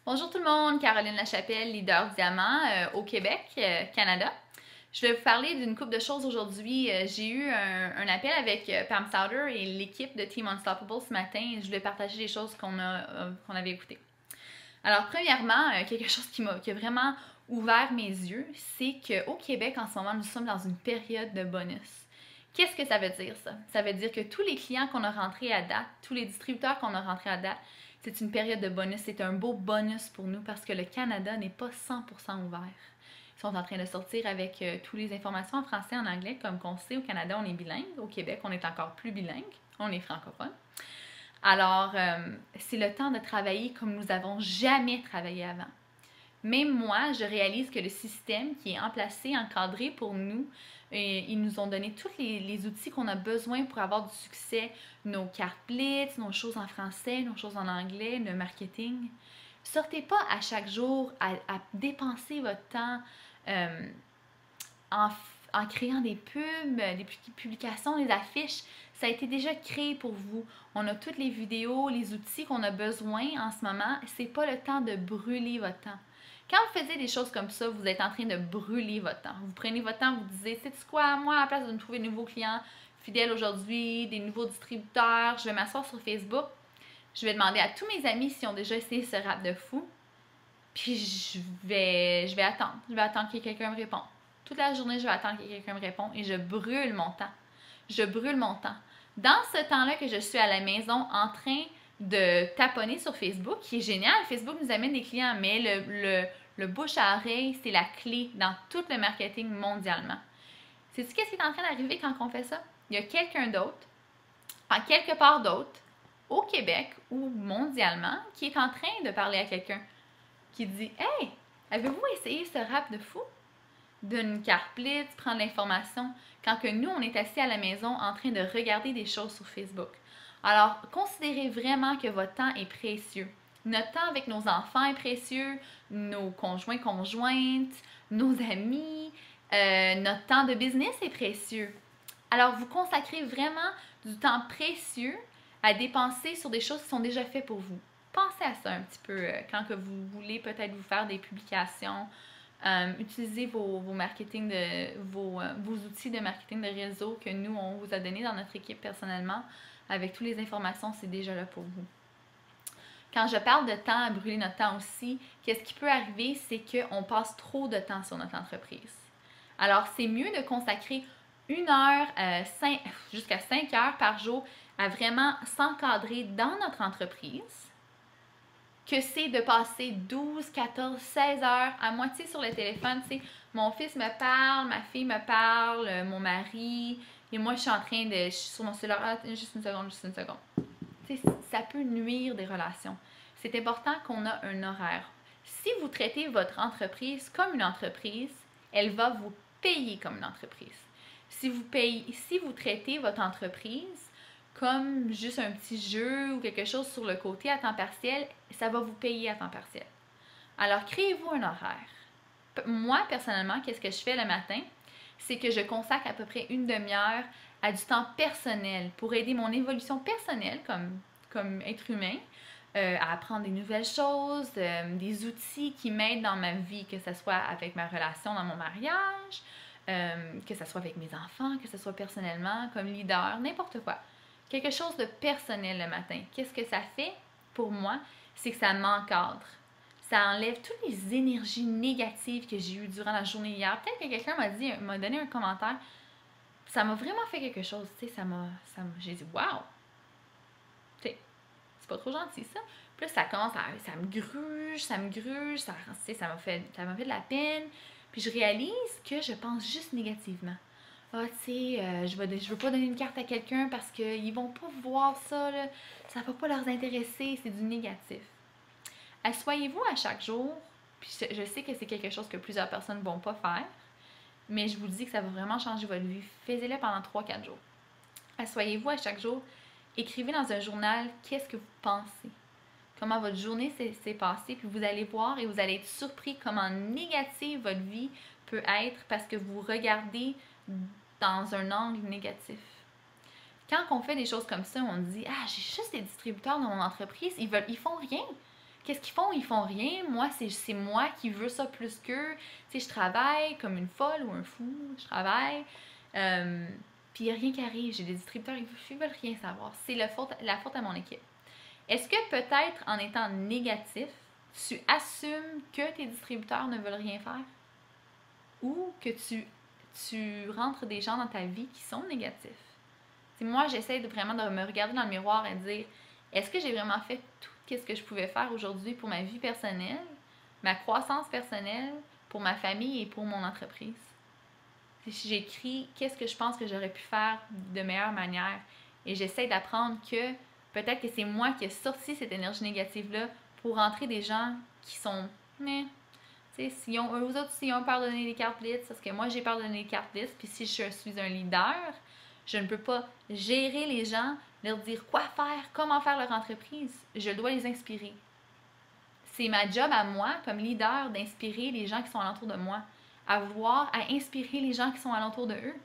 Bonjour tout le monde, Caroline Lachapelle, leader diamant au Québec, Canada. Je vais vous parler d'une couple de choses aujourd'hui. J'ai eu un appel avec Pam Souder et l'équipe de Team Unstoppable ce matin et je voulais partager les choses qu'on avait écoutées. Alors, premièrement, quelque chose qui a vraiment ouvert mes yeux, c'est qu'au Québec, en ce moment, nous sommes dans une période de bonus. Qu'est-ce que ça veut dire, ça? Ça veut dire que tous les clients qu'on a rentrés à date, tous les distributeurs qu'on a rentrés à date, c'est une période de bonus. C'est un beau bonus pour nous parce que le Canada n'est pas 100% ouvert. Ils sont en train de sortir avec toutes les informations en français et en anglais. Comme qu'on sait, au Canada, on est bilingue. Au Québec, on est encore plus bilingue. On est francophone. Alors, c'est le temps de travailler comme nous n'avons jamais travaillé avant. Même moi, je réalise que le système qui est en place, encadré pour nous, ils nous ont donné tous les outils qu'on a besoin pour avoir du succès, nos cartes blitz, nos choses en français, nos choses en anglais, le marketing. Sortez pas à chaque jour à dépenser votre temps en, en créant des pubs, des publications, des affiches. Ça a été déjà créé pour vous. On a toutes les vidéos, les outils qu'on a besoin en ce moment. C'est pas le temps de brûler votre temps. Quand vous faites des choses comme ça, vous êtes en train de brûler votre temps. Vous prenez votre temps, vous disiez, c'est quoi, moi, à la place de me trouver de nouveaux clients fidèles aujourd'hui, des nouveaux distributeurs, je vais m'asseoir sur Facebook, je vais demander à tous mes amis s'ils ont déjà essayé ce rap de fou, puis je vais attendre. Je vais attendre que quelqu'un me réponde. Toute la journée, je vais attendre que quelqu'un me réponde et je brûle mon temps. Je brûle mon temps. Dans ce temps-là que je suis à la maison en train de taponner sur Facebook, qui est génial, Facebook nous amène des clients, mais le bouche à oreille, c'est la clé dans tout le marketing mondialement. Sais-tu qu'est-ce qui est en train d'arriver quand on fait ça? Il y a quelqu'un d'autre, en quelque part d'autre, au Québec ou mondialement, qui est en train de parler à quelqu'un, qui dit « Hey, avez-vous essayé ce rap de fou? » D'une carte blitz, prendre l'information, quand que nous, on est assis à la maison en train de regarder des choses sur Facebook. Alors, considérez vraiment que votre temps est précieux. Notre temps avec nos enfants est précieux, nos conjoints, conjointes, nos amis, notre temps de business est précieux. Alors, vous consacrez vraiment du temps précieux à dépenser sur des choses qui sont déjà faites pour vous. Pensez à ça un petit peu quand que vous voulez peut-être vous faire des publications. Utilisez vos outils de marketing de réseau que nous, on vous a donnés dans notre équipe personnellement. Avec toutes les informations, c'est déjà là pour vous. Quand je parle de temps, à brûler notre temps aussi, qu'est-ce qui peut arriver, c'est qu'on passe trop de temps sur notre entreprise. Alors, c'est mieux de consacrer 1 heure, jusqu'à 5 heures par jour à vraiment s'encadrer dans notre entreprise que c'est de passer 12, 14, 16 heures à moitié sur le téléphone. Tu sais, mon fils me parle, ma fille me parle, mon mari, et moi je suis en train je suis sur mon cellulaire, juste une seconde, juste une seconde. Tu sais, ça peut nuire des relations. C'est important qu'on a un horaire. Si vous traitez votre entreprise comme une entreprise, elle va vous payer comme une entreprise. Si vous traitez votre entreprise comme juste un petit jeu ou quelque chose sur le côté à temps partiel, ça va vous payer à temps partiel. Alors, créez-vous un horaire. Moi, personnellement, qu'est-ce que je fais le matin? C'est que je consacre à peu près une demi-heure à du temps personnel pour aider mon évolution personnelle comme être humain, à apprendre des nouvelles choses, des outils qui m'aident dans ma vie, que ce soit avec ma relation dans mon mariage, que ce soit avec mes enfants, que ce soit personnellement, comme leader, n'importe quoi. Quelque chose de personnel le matin. Qu'est-ce que ça fait pour moi? C'est que ça m'encadre. Ça enlève toutes les énergies négatives que j'ai eues durant la journée hier. Peut-être que quelqu'un m'a donné un commentaire. Ça m'a vraiment fait quelque chose. Tu sais, j'ai dit, waouh! Tu sais, c'est pas trop gentil ça. Puis là, ça me gruge, ça, tu sais, ça m'a fait de la peine. Puis je réalise que je pense juste négativement. Ah, tu sais, je veux pas donner une carte à quelqu'un parce qu'ils vont pas voir ça, là. Ça va pas leur intéresser, c'est du négatif. Assoyez-vous à chaque jour, puis je sais que c'est quelque chose que plusieurs personnes ne vont pas faire, mais je vous dis que ça va vraiment changer votre vie. Faites-le pendant 3-4 jours. Assoyez-vous à chaque jour, écrivez dans un journal qu'est-ce que vous pensez, comment votre journée s'est passée, puis vous allez voir et vous allez être surpris comment négative votre vie peut être parce que vous regardez dans un angle négatif. Quand on fait des choses comme ça, on dit « Ah, j'ai juste des distributeurs dans mon entreprise, ils font rien. qu'est-ce qu'ils font? Ils font rien. Moi, c'est moi qui veux ça plus qu'eux. Tu sais, je travaille comme une folle ou un fou. Je travaille. Puis il n'y a rien qui arrive. J'ai des distributeurs, ils veulent rien savoir. C'est la faute à mon équipe. Est-ce que peut-être en étant négatif, tu assumes que tes distributeurs ne veulent rien faire? Ou que tu rentres des gens dans ta vie qui sont négatifs? T'sais, moi, j'essaie vraiment de me regarder dans le miroir et de dire, est-ce que j'ai vraiment fait tout ce que je pouvais faire aujourd'hui pour ma vie personnelle, ma croissance personnelle, pour ma famille et pour mon entreprise? J'écris qu'est-ce que je pense que j'aurais pu faire de meilleure manière et j'essaie d'apprendre que peut-être que c'est moi qui ai sorti cette énergie négative-là pour rentrer des gens qui sont tu sais, eux autres, s'ils ont peur de donner des cartes blitz, parce que moi, j'ai peur de donner des cartes blitz, puis si je suis un leader, je ne peux pas gérer les gens, leur dire quoi faire, comment faire leur entreprise. Je dois les inspirer. C'est ma job à moi, comme leader, d'inspirer les gens qui sont alentour de moi, à inspirer les gens qui sont alentour de eux.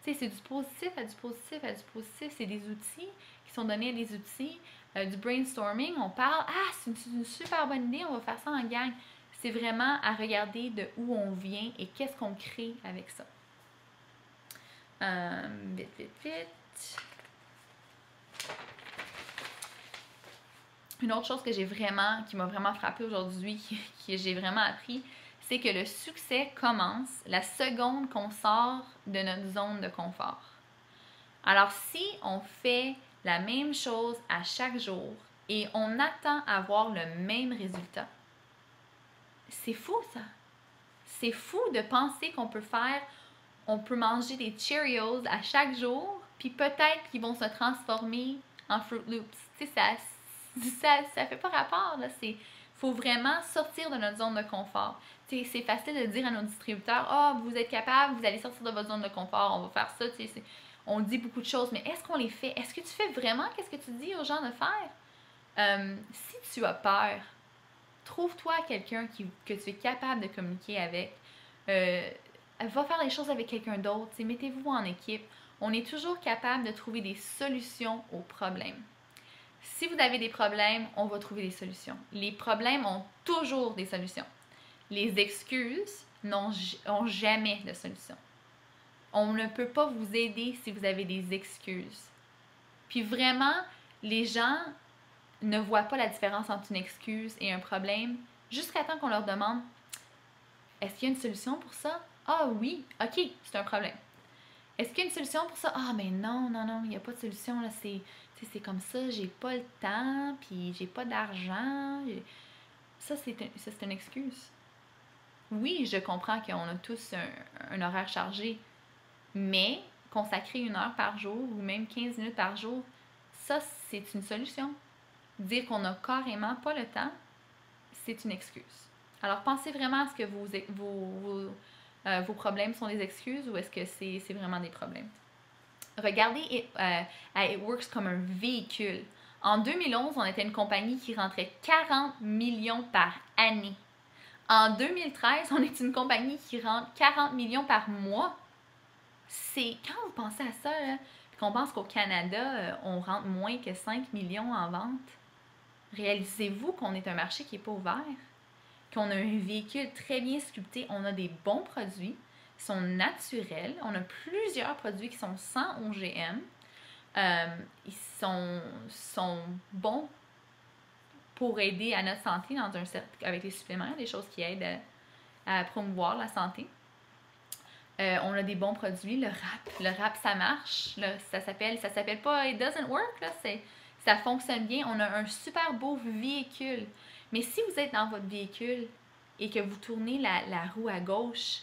Tu sais, c'est du positif à du positif à du positif. C'est des outils qui sont donnés à des outils. Du brainstorming, on parle, c'est une super bonne idée, on va faire ça en gang. C'est vraiment à regarder de où on vient et qu'est-ce qu'on crée avec ça. Vite. Une autre chose qui m'a vraiment frappée aujourd'hui, que j'ai vraiment appris, c'est que le succès commence la seconde qu'on sort de notre zone de confort. Alors, si on fait la même chose à chaque jour et on attend à avoir le même résultat, c'est fou ça. C'est fou de penser on peut manger des Cheerios à chaque jour, puis peut-être qu'ils vont se transformer en Fruit Loops. Tu sais, ça fait pas rapport, là. Faut vraiment sortir de notre zone de confort. Tu sais, c'est facile de dire à nos distributeurs, vous êtes capable, vous allez sortir de votre zone de confort, on va faire ça, tu sais. On dit beaucoup de choses, mais est-ce qu'on les fait? Est-ce que tu fais vraiment qu'est-ce que tu dis aux gens de faire? Si tu as peur, trouve-toi quelqu'un que tu es capable de communiquer avec. Va faire les choses avec quelqu'un d'autre. Mettez-vous en équipe. On est toujours capable de trouver des solutions aux problèmes. Si vous avez des problèmes, on va trouver des solutions. Les problèmes ont toujours des solutions. Les excuses n'ont jamais de solution. On ne peut pas vous aider si vous avez des excuses. Puis vraiment, les gens ne voient pas la différence entre une excuse et un problème jusqu'à temps qu'on leur demande « Est-ce qu'il y a une solution pour ça? » « Ah oui, ok, c'est un problème. » « Est-ce qu'il y a une solution pour ça? » « Ah, mais non, il n'y a pas de solution, là, c'est comme ça, j'ai pas le temps, puis j'ai pas d'argent. » Ça, c'est une excuse. Oui, je comprends qu'on a tous un horaire chargé, mais consacrer 1 heure par jour ou même 15 minutes par jour, ça, c'est une solution. Dire qu'on n'a carrément pas le temps, c'est une excuse. Alors, pensez vraiment à ce que vos problèmes sont des excuses ou est-ce que c'est vraiment des problèmes. Regardez It Works comme un véhicule. En 2011, on était une compagnie qui rentrait 40 millions par année. En 2013, on est une compagnie qui rentre 40 millions par mois. Quand vous pensez à ça, là, qu'on pense qu'au Canada, on rentre moins que 5 millions en vente, réalisez-vous qu'on est un marché qui n'est pas ouvert, qu'on a un véhicule très bien sculpté, on a des bons produits, qui sont naturels, on a plusieurs produits qui sont sans OGM, ils sont bons pour aider à notre santé avec les suppléments, des choses qui aident à promouvoir la santé. On a des bons produits, le rap ça marche, là, ça s'appelle pas It Doesn't Work, là, ça fonctionne bien, on a un super beau véhicule. Mais si vous êtes dans votre véhicule et que vous tournez la roue à gauche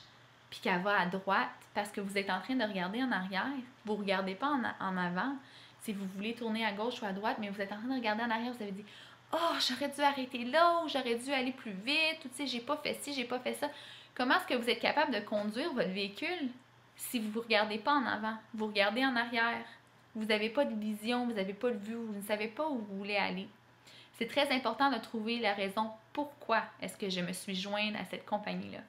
puis qu'elle va à droite parce que vous êtes en train de regarder en arrière, vous ne regardez pas en avant, si vous voulez tourner à gauche ou à droite, mais vous êtes en train de regarder en arrière, vous avez dit « Oh, j'aurais dû arrêter là ou j'aurais dû aller plus vite, ou tu sais, j'ai pas fait ci, j'ai pas fait ça. » Comment est-ce que vous êtes capable de conduire votre véhicule si vous ne regardez pas en avant, vous regardez en arrière, vous n'avez pas de vision, vous n'avez pas de vue, vous ne savez pas où vous voulez aller? C'est très important de trouver la raison pourquoi est-ce que je me suis jointe à cette compagnie-là.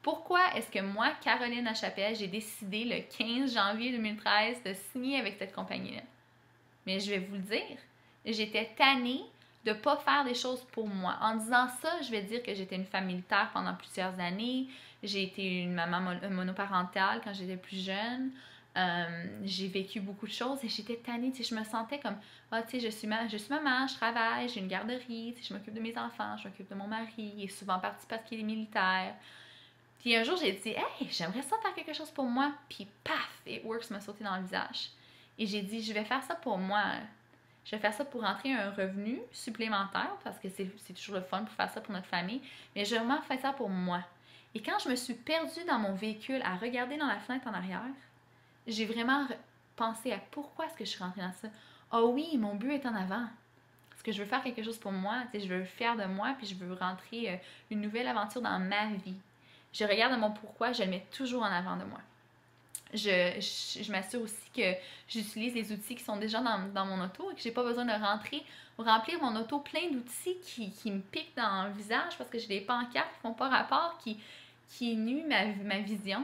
Pourquoi est-ce que moi, Caroline Lachapelle, j'ai décidé le 15 janvier 2013 de signer avec cette compagnie-là? Mais je vais vous le dire, j'étais tannée de ne pas faire des choses pour moi. En disant ça, je vais dire que j'étais une femme militaire pendant plusieurs années. J'ai été une maman monoparentale quand j'étais plus jeune. J'ai vécu beaucoup de choses et j'étais tannée. Tu sais, je me sentais comme, ah, tu sais, je suis maman, je travaille, j'ai une garderie, tu sais, je m'occupe de mes enfants, je m'occupe de mon mari. Il est souvent parti parce qu'il est militaire. Puis un jour, j'ai dit, hey, j'aimerais ça faire quelque chose pour moi. Puis paf, It Works m'a sauté dans le visage. Et j'ai dit, je vais faire ça pour moi. Je vais faire ça pour rentrer un revenu supplémentaire parce que c'est toujours le fun pour faire ça pour notre famille. Mais j'ai vraiment fait ça pour moi. Et quand je me suis perdue dans mon véhicule à regarder dans la fenêtre en arrière, j'ai vraiment pensé à pourquoi est-ce que je suis rentrée dans ça. Oh oui, mon but est en avant. Parce que je veux faire quelque chose pour moi. Tu sais, je veux être fière de moi puis je veux rentrer une nouvelle aventure dans ma vie. Je regarde mon pourquoi, je le mets toujours en avant de moi. Je m'assure aussi que j'utilise les outils qui sont déjà dans mon auto et que j'ai pas besoin de remplir mon auto plein d'outils qui me piquent dans le visage parce que j'ai des pancartes qui font pas rapport, qui nuisent ma vision,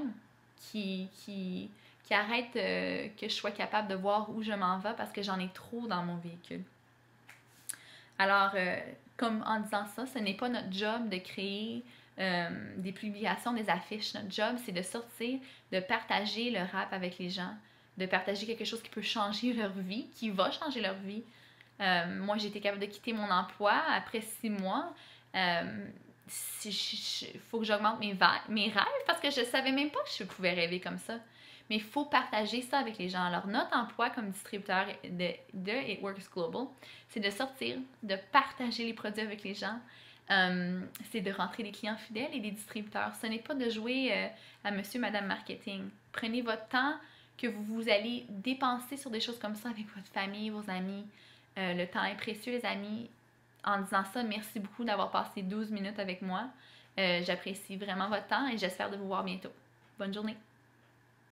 qui arrêtent que je sois capable de voir où je m'en vais parce que j'en ai trop dans mon véhicule. Alors, comme en disant ça, ce n'est pas notre job de créer des publications, des affiches. Notre job, c'est de sortir, de partager le rap avec les gens, de partager quelque chose qui peut changer leur vie, qui va changer leur vie. Moi, j'ai été capable de quitter mon emploi après 6 mois. Il faut que j'augmente mes rêves parce que je ne savais même pas que je pouvais rêver comme ça. Mais il faut partager ça avec les gens. Alors, notre emploi comme distributeur de It Works Global, c'est de sortir, de partager les produits avec les gens. C'est de rentrer des clients fidèles et des distributeurs. Ce n'est pas de jouer à monsieur, madame marketing. Prenez votre temps que vous allez dépenser sur des choses comme ça avec votre famille, vos amis. Le temps est précieux, les amis. En disant ça, merci beaucoup d'avoir passé 12 minutes avec moi. J'apprécie vraiment votre temps et j'espère de vous voir bientôt. Bonne journée!